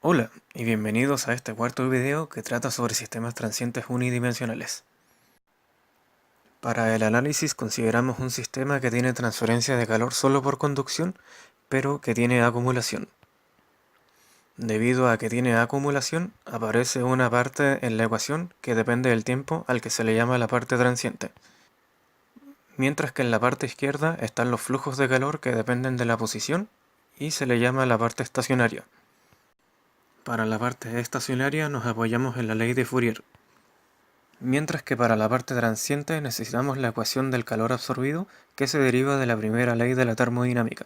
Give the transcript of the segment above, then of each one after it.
Hola y bienvenidos a este cuarto video que trata sobre sistemas transientes unidimensionales. Para el análisis consideramos un sistema que tiene transferencia de calor solo por conducción, pero que tiene acumulación. Debido a que tiene acumulación, aparece una parte en la ecuación que depende del tiempo al que se le llama la parte transiente, mientras que en la parte izquierda están los flujos de calor que dependen de la posición y se le llama la parte estacionaria. Para la parte estacionaria nos apoyamos en la ley de Fourier, mientras que para la parte transiente necesitamos la ecuación del calor absorbido que se deriva de la primera ley de la termodinámica.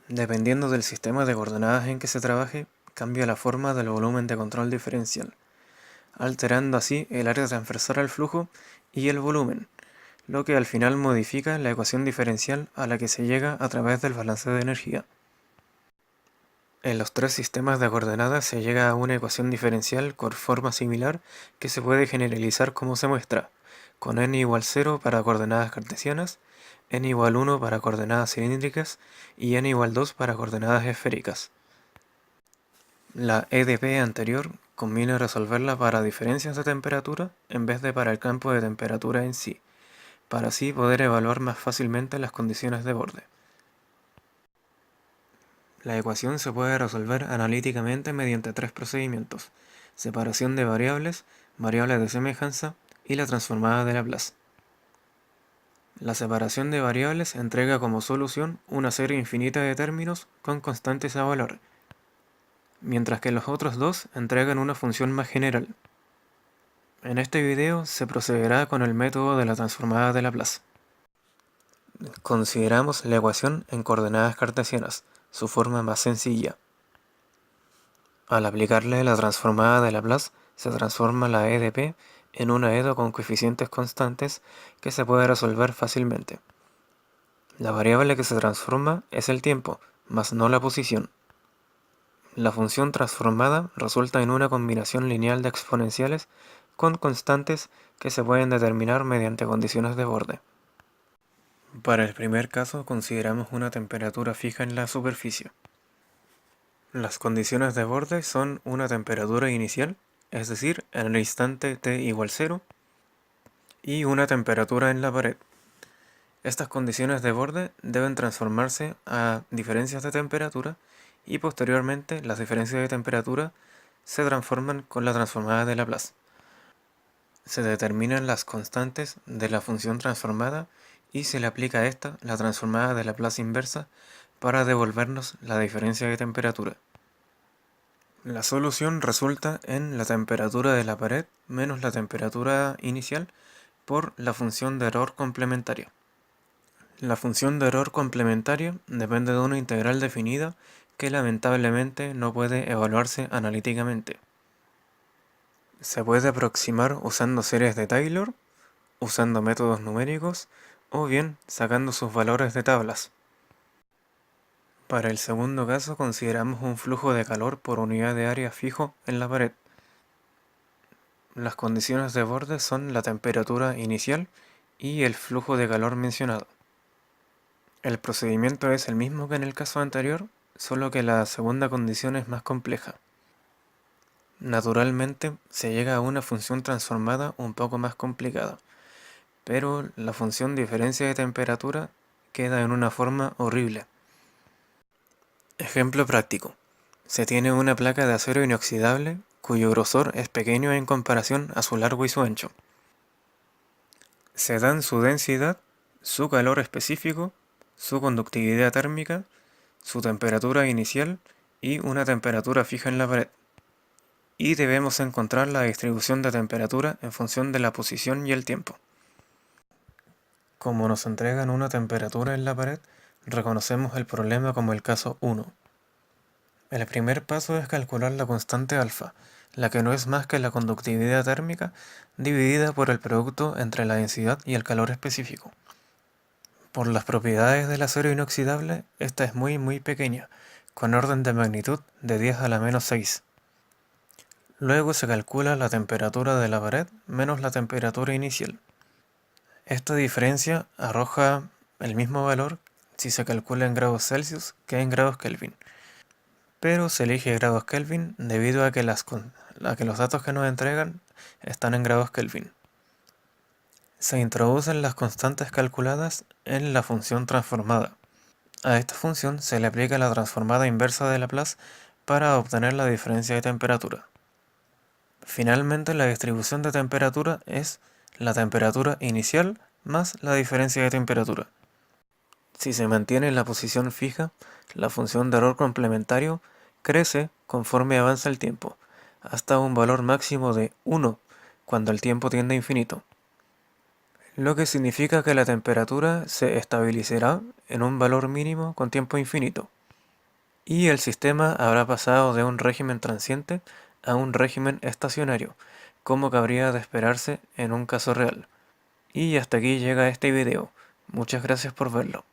Dependiendo del sistema de coordenadas en que se trabaje, cambia la forma del volumen de control diferencial, alterando así el área transversal al flujo y el volumen, lo que al final modifica la ecuación diferencial a la que se llega a través del balance de energía. En los tres sistemas de coordenadas se llega a una ecuación diferencial con forma similar que se puede generalizar como se muestra, con n igual 0 para coordenadas cartesianas, n igual 1 para coordenadas cilíndricas y n igual 2 para coordenadas esféricas. La EDP anterior conviene resolverla para diferencias de temperatura en vez de para el campo de temperatura en sí, para así poder evaluar más fácilmente las condiciones de borde. La ecuación se puede resolver analíticamente mediante tres procedimientos: separación de variables, variables de semejanza y la transformada de Laplace. La separación de variables entrega como solución una serie infinita de términos con constantes a valor, mientras que los otros dos entregan una función más general. En este video se procederá con el método de la transformada de Laplace. Consideramos la ecuación en coordenadas cartesianas, su forma más sencilla. Al aplicarle la transformada de Laplace, se transforma la EDP en una EDO con coeficientes constantes que se puede resolver fácilmente. La variable que se transforma es el tiempo, mas no la posición. La función transformada resulta en una combinación lineal de exponenciales con constantes que se pueden determinar mediante condiciones de borde. Para el primer caso consideramos una temperatura fija en la superficie. Las condiciones de borde son una temperatura inicial, es decir, en el instante t igual 0, y una temperatura en la pared. Estas condiciones de borde deben transformarse a diferencias de temperatura y posteriormente las diferencias de temperatura se transforman con la transformada de Laplace. Se determinan las constantes de la función transformada y se le aplica a esta la transformada de Laplace inversa para devolvernos la diferencia de temperatura. La solución resulta en la temperatura de la pared menos la temperatura inicial por la función de error complementaria. La función de error complementaria depende de una integral definida que lamentablemente no puede evaluarse analíticamente. Se puede aproximar usando series de Taylor, usando métodos numéricos o bien sacando sus valores de tablas. Para el segundo caso consideramos un flujo de calor por unidad de área fijo en la pared. Las condiciones de borde son la temperatura inicial y el flujo de calor mencionado. El procedimiento es el mismo que en el caso anterior, solo que la segunda condición es más compleja. Naturalmente, se llega a una función transformada un poco más complicada, pero la función diferencia de temperatura queda en una forma horrible. Ejemplo práctico. Se tiene una placa de acero inoxidable cuyo grosor es pequeño en comparación a su largo y su ancho. Se dan su densidad, su calor específico, su conductividad térmica, su temperatura inicial y una temperatura fija en la pared. Y debemos encontrar la distribución de temperatura en función de la posición y el tiempo. Como nos entregan una temperatura en la pared, reconocemos el problema como el caso 1. El primer paso es calcular la constante alfa, la que no es más que la conductividad térmica dividida por el producto entre la densidad y el calor específico. Por las propiedades del acero inoxidable, esta es muy pequeña, con orden de magnitud de 10 a la menos 6. Luego se calcula la temperatura de la pared menos la temperatura inicial. Esta diferencia arroja el mismo valor si se calcula en grados Celsius que en grados Kelvin. pero se elige grados Kelvin debido a que los datos que nos entregan están en grados Kelvin. Se introducen las constantes calculadas en la función transformada. A esta función se le aplica la transformada inversa de Laplace para obtener la diferencia de temperatura. Finalmente, la distribución de temperatura es la temperatura inicial más la diferencia de temperatura. Si se mantiene la posición fija, la función de error complementario crece conforme avanza el tiempo, hasta un valor máximo de 1 cuando el tiempo tiende a infinito, lo que significa que la temperatura se estabilizará en un valor mínimo con tiempo infinito, y el sistema habrá pasado de un régimen transiente a un régimen estacionario, como cabría de esperarse en un caso real. Y hasta aquí llega este video. Muchas gracias por verlo.